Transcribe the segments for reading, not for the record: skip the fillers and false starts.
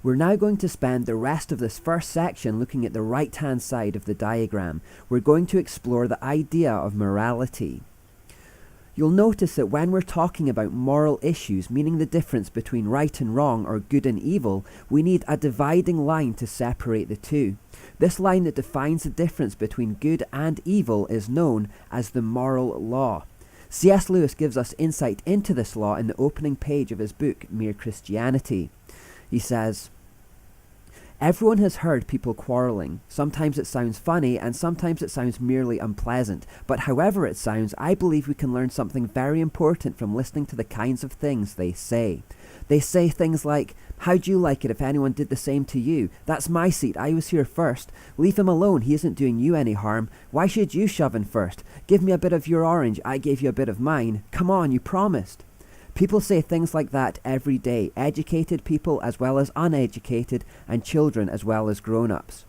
We're now going to spend the rest of this first section looking at the right-hand side of the diagram. We're going to explore the idea of morality. You'll notice that when we're talking about moral issues, meaning the difference between right and wrong or good and evil, we need a dividing line to separate the two. This line that defines the difference between good and evil is known as the moral law. C.S. Lewis gives us insight into this law in the opening page of his book, Mere Christianity. He says, "Everyone has heard people quarrelling. Sometimes it sounds funny and sometimes it sounds merely unpleasant. But however it sounds, I believe we can learn something very important from listening to the kinds of things they say. They say things like, 'How'd you like it if anyone did the same to you? That's my seat, I was here first. Leave him alone, he isn't doing you any harm. Why should you shove in first? Give me a bit of your orange, I gave you a bit of mine. Come on, you promised.' People say things like that every day, educated people as well as uneducated, and children as well as grown-ups.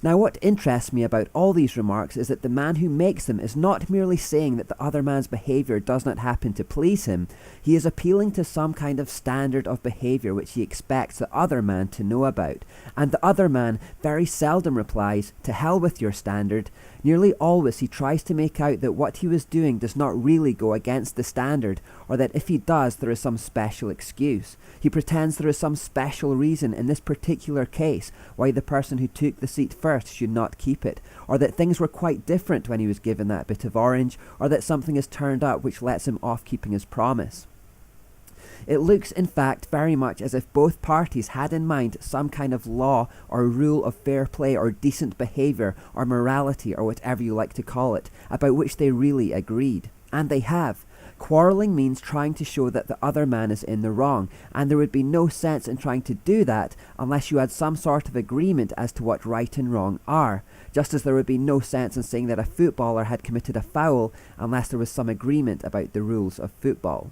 Now what interests me about all these remarks is that the man who makes them is not merely saying that the other man's behaviour does not happen to please him, he is appealing to some kind of standard of behaviour which he expects the other man to know about, and the other man very seldom replies, 'To hell with your standard.' Nearly always he tries to make out that what he was doing does not really go against the standard, or that if he does there is some special excuse. He pretends there is some special reason in this particular case why the person who took the seat first should not keep it, or that things were quite different when he was given that bit of orange, or that something has turned up which lets him off keeping his promise. It looks, in fact, very much as if both parties had in mind some kind of law or rule of fair play or decent behaviour or morality or whatever you like to call it, about which they really agreed. And they have. Quarrelling means trying to show that the other man is in the wrong, and there would be no sense in trying to do that unless you had some sort of agreement as to what right and wrong are, just as there would be no sense in saying that a footballer had committed a foul unless there was some agreement about the rules of football.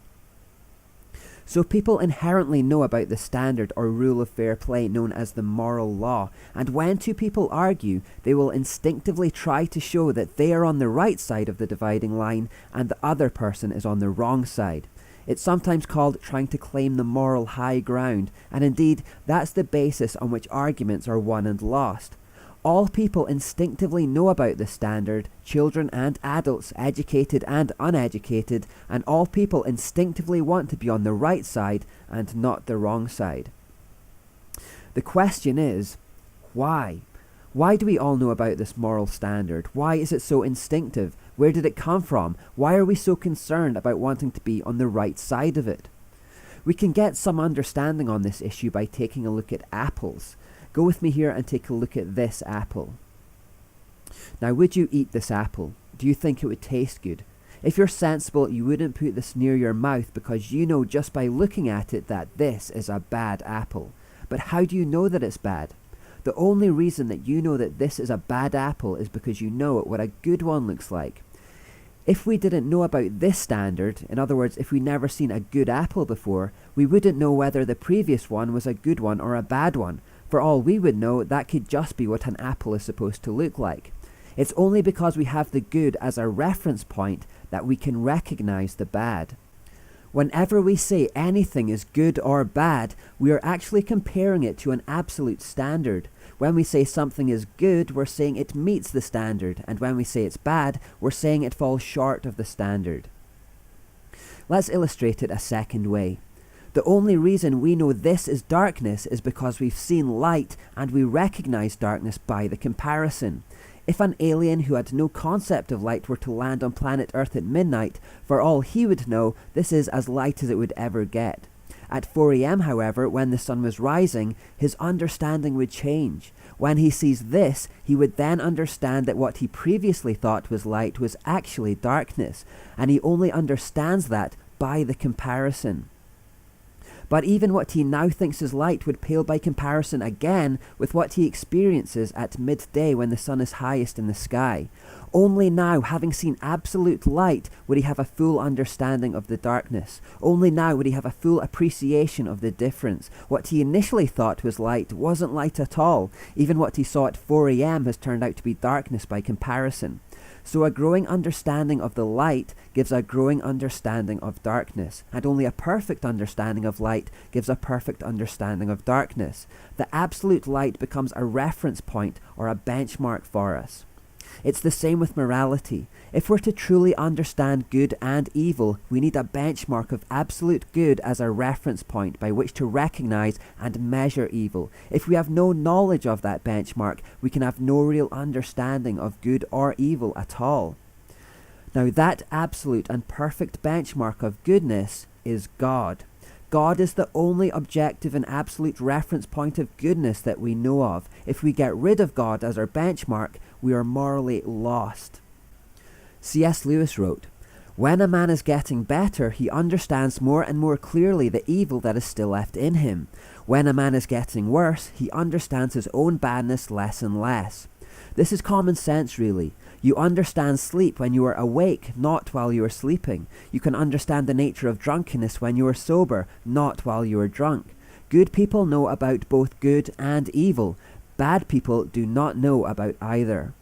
So people inherently know about the standard or rule of fair play known as the moral law, and when two people argue, they will instinctively try to show that they are on the right side of the dividing line and the other person is on the wrong side. It's sometimes called trying to claim the moral high ground, and indeed that's the basis on which arguments are won and lost. All people instinctively know about the standard, children and adults, educated and uneducated, and all people instinctively want to be on the right side and not the wrong side. The question is, why? Why do we all know about this moral standard? Why is it so instinctive? Where did it come from? Why are we so concerned about wanting to be on the right side of it? We can get some understanding on this issue by taking a look at apples. Go with me here and take a look at this apple. Now, would you eat this apple? Do you think it would taste good? If you're sensible, you wouldn't put this near your mouth because you know just by looking at it that this is a bad apple. But how do you know that it's bad? The only reason that you know that this is a bad apple is because you know what a good one looks like. If we didn't know about this standard, in other words, if we never seen a good apple before, we wouldn't know whether the previous one was a good one or a bad one. For all we would know, that could just be what an apple is supposed to look like. It's only because we have the good as a reference point that we can recognize the bad. Whenever we say anything is good or bad, we are actually comparing it to an absolute standard. When we say something is good, we're saying it meets the standard, and when we say it's bad, we're saying it falls short of the standard. Let's illustrate it a second way. The only reason we know this is darkness is because we've seen light and we recognize darkness by the comparison. If an alien who had no concept of light were to land on planet Earth at midnight, for all he would know, this is as light as it would ever get. At 4 a.m, however, when the sun was rising, his understanding would change. When he sees this, he would then understand that what he previously thought was light was actually darkness, and he only understands that by the comparison. But even what he now thinks is light would pale by comparison again with what he experiences at midday when the sun is highest in the sky. Only now, having seen absolute light, would he have a full understanding of the darkness. Only now would he have a full appreciation of the difference. What he initially thought was light wasn't light at all. Even what he saw at 4 a.m. has turned out to be darkness by comparison. So a growing understanding of the light gives a growing understanding of darkness, and only a perfect understanding of light gives a perfect understanding of darkness. The absolute light becomes a reference point or a benchmark for us. It's the same with morality. If we're to truly understand good and evil, we need a benchmark of absolute good as a reference point by which to recognize and measure evil. If we have no knowledge of that benchmark, we can have no real understanding of good or evil at all. Now that absolute and perfect benchmark of goodness is God. God is the only objective and absolute reference point of goodness that we know of. If we get rid of God as our benchmark, we are morally lost. C.S. Lewis wrote, "When a man is getting better, he understands more and more clearly the evil that is still left in him. When a man is getting worse, he understands his own badness less and less." This is common sense, really. You understand sleep when you are awake, not while you are sleeping. You can understand the nature of drunkenness when you are sober, not while you are drunk. Good people know about both good and evil. Bad people do not know about either.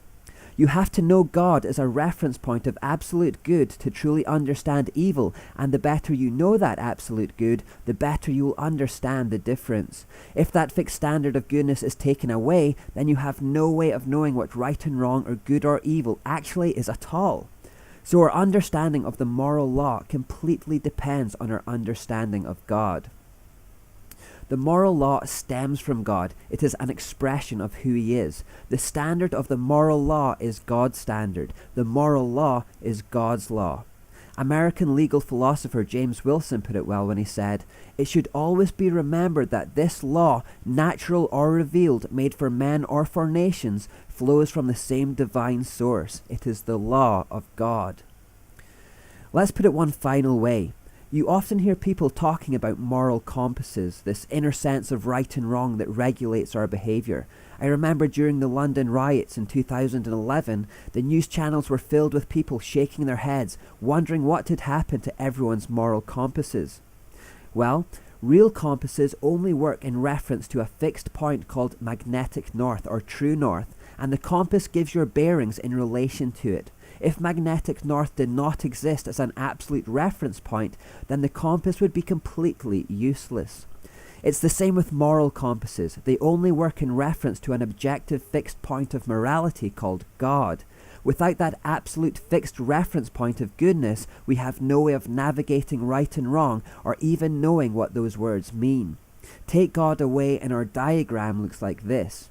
You have to know God as a reference point of absolute good to truly understand evil, and the better you know that absolute good, the better you will understand the difference. If that fixed standard of goodness is taken away, then you have no way of knowing what right and wrong or good or evil actually is at all. So our understanding of the moral law completely depends on our understanding of God. The moral law stems from God. It is an expression of who He is. The standard of the moral law is God's standard. The moral law is God's law. American legal philosopher James Wilson put it well when he said, "It should always be remembered that this law, natural or revealed, made for men or for nations, flows from the same divine source. It is the law of God." Let's put it one final way. You often hear people talking about moral compasses, this inner sense of right and wrong that regulates our behaviour. I remember during the London riots in 2011, the news channels were filled with people shaking their heads, wondering what had happened to everyone's moral compasses. Well, real compasses only work in reference to a fixed point called magnetic north or true north, and the compass gives your bearings in relation to it. If magnetic north did not exist as an absolute reference point, then the compass would be completely useless. It's the same with moral compasses. They only work in reference to an objective fixed point of morality called God. Without that absolute fixed reference point of goodness, we have no way of navigating right and wrong or even knowing what those words mean. Take God away and our diagram looks like this.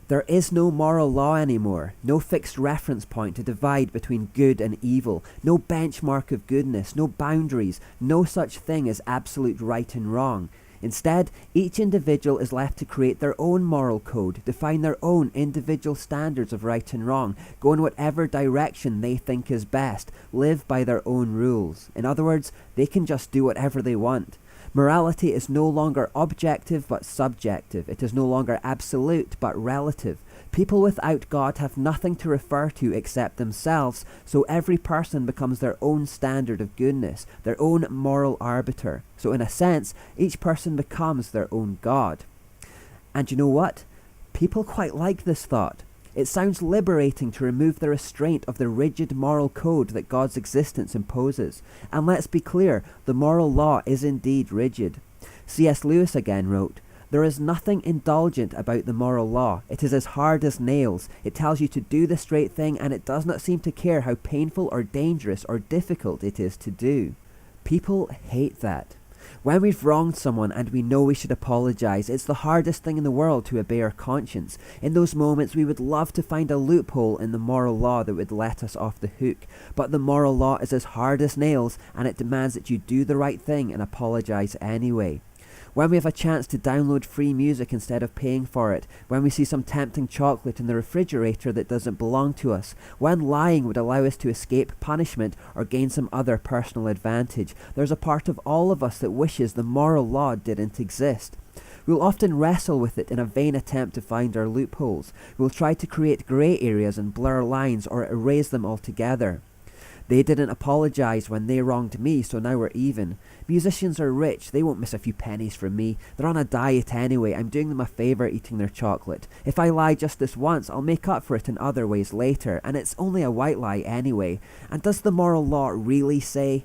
There is no moral law anymore, no fixed reference point to divide between good and evil, no benchmark of goodness, no boundaries, no such thing as absolute right and wrong. Instead, each individual is left to create their own moral code, define their own individual standards of right and wrong, go in whatever direction they think is best, live by their own rules. In other words, they can just do whatever they want. Morality is no longer objective but subjective. It is no longer absolute but relative. People without God have nothing to refer to except themselves, so every person becomes their own standard of goodness, their own moral arbiter. So in a sense, each person becomes their own God. And you know what? People quite like this thought. It sounds liberating to remove the restraint of the rigid moral code that God's existence imposes. And let's be clear, the moral law is indeed rigid. C.S. Lewis again wrote, "There is nothing indulgent about the moral law. It is as hard as nails. It tells you to do the straight thing, and it does not seem to care how painful or dangerous or difficult it is to do." People hate that. When we've wronged someone and we know we should apologize, it's the hardest thing in the world to obey our conscience. In those moments, we would love to find a loophole in the moral law that would let us off the hook. But the moral law is as hard as nails, and it demands that you do the right thing and apologize anyway. When we have a chance to download free music instead of paying for it, when we see some tempting chocolate in the refrigerator that doesn't belong to us, when lying would allow us to escape punishment or gain some other personal advantage, there's a part of all of us that wishes the moral law didn't exist. We'll often wrestle with it in a vain attempt to find our loopholes. We'll try to create grey areas and blur lines or erase them altogether. They didn't apologize when they wronged me, so now we're even. Musicians are rich, they won't miss a few pennies from me. They're on a diet anyway, I'm doing them a favour eating their chocolate. If I lie just this once, I'll make up for it in other ways later, and it's only a white lie anyway. And does the moral law really say?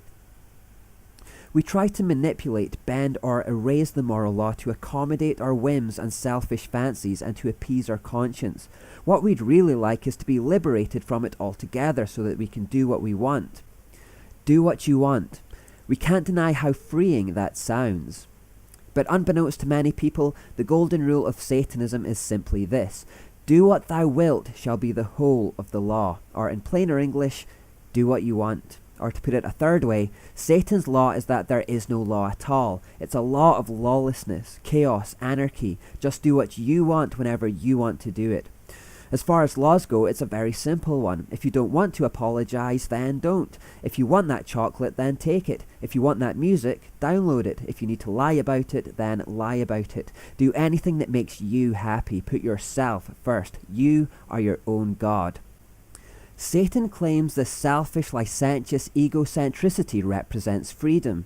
We try to manipulate, bend, or erase the moral law to accommodate our whims and selfish fancies and to appease our conscience. What we'd really like is to be liberated from it altogether so that we can do what we want. Do what you want. We can't deny how freeing that sounds. But unbeknownst to many people, the golden rule of Satanism is simply this: do what thou wilt shall be the whole of the law. Or in plainer English, do what you want. Or to put it a third way, Satan's law is that there is no law at all. It's a law of lawlessness, chaos, anarchy. Just do what you want whenever you want to do it. As far as laws go, it's a very simple one. If you don't want to apologize, then don't. If you want that chocolate, then take it. If you want that music, download it. If you need to lie about it, then lie about it. Do anything that makes you happy. Put yourself first. You are your own God. Satan claims this selfish, licentious egocentricity represents freedom.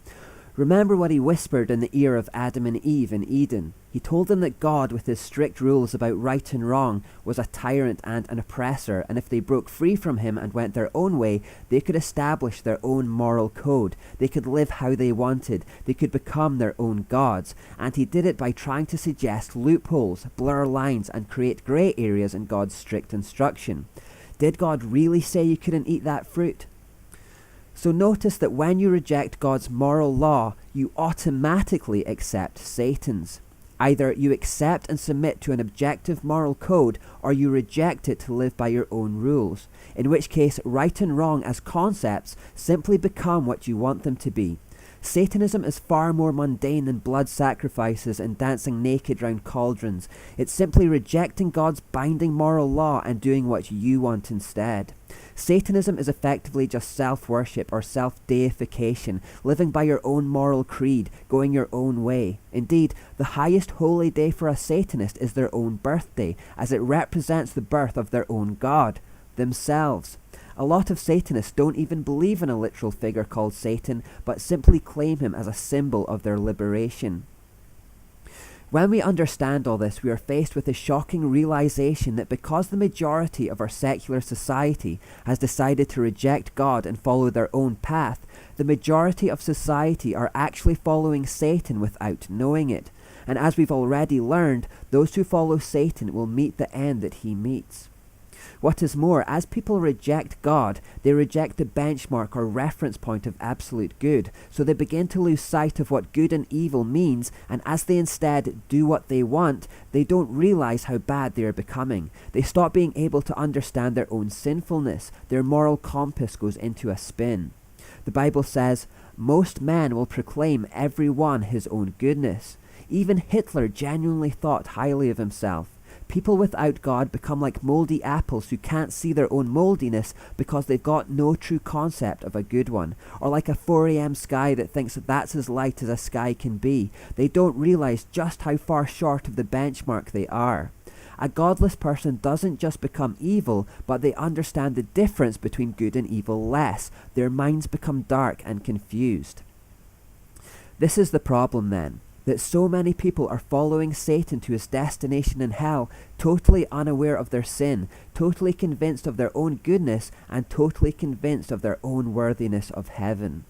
Remember what he whispered in the ear of Adam and Eve in Eden. He told them that God, with his strict rules about right and wrong, was a tyrant and an oppressor, and if they broke free from him and went their own way, they could establish their own moral code. They could live how they wanted. They could become their own gods. And he did it by trying to suggest loopholes, blur lines, and create grey areas in God's strict instruction. Did God really say you couldn't eat that fruit? So notice that when you reject God's moral law, you automatically accept Satan's. Either you accept and submit to an objective moral code, or you reject it to live by your own rules, in which case right and wrong as concepts simply become what you want them to be. Satanism is far more mundane than blood sacrifices and dancing naked round cauldrons. It's simply rejecting God's binding moral law and doing what you want instead. Satanism is effectively just self-worship or self-deification, living by your own moral creed, going your own way. Indeed, the highest holy day for a Satanist is their own birthday, as it represents the birth of their own God, themselves. A lot of Satanists don't even believe in a literal figure called Satan, but simply claim him as a symbol of their liberation. When we understand all this, we are faced with the shocking realization that because the majority of our secular society has decided to reject God and follow their own path, the majority of society are actually following Satan without knowing it. And as we've already learned, those who follow Satan will meet the end that he meets. What is more, as people reject God, they reject the benchmark or reference point of absolute good, so they begin to lose sight of what good and evil means, and as they instead do what they want, they don't realize how bad they are becoming. They stop being able to understand their own sinfulness. Their moral compass goes into a spin. The Bible says, "Most men will proclaim every one his own goodness." Even Hitler genuinely thought highly of himself. People without God become like mouldy apples who can't see their own mouldiness because they've got no true concept of a good one. Or like a 4 a.m. sky that thinks that that's as light as a sky can be. They don't realize just how far short of the benchmark they are. A godless person doesn't just become evil, but they understand the difference between good and evil less. Their minds become dark and confused. This is the problem then, that so many people are following Satan to his destination in hell, totally unaware of their sin, totally convinced of their own goodness, and totally convinced of their own worthiness of heaven.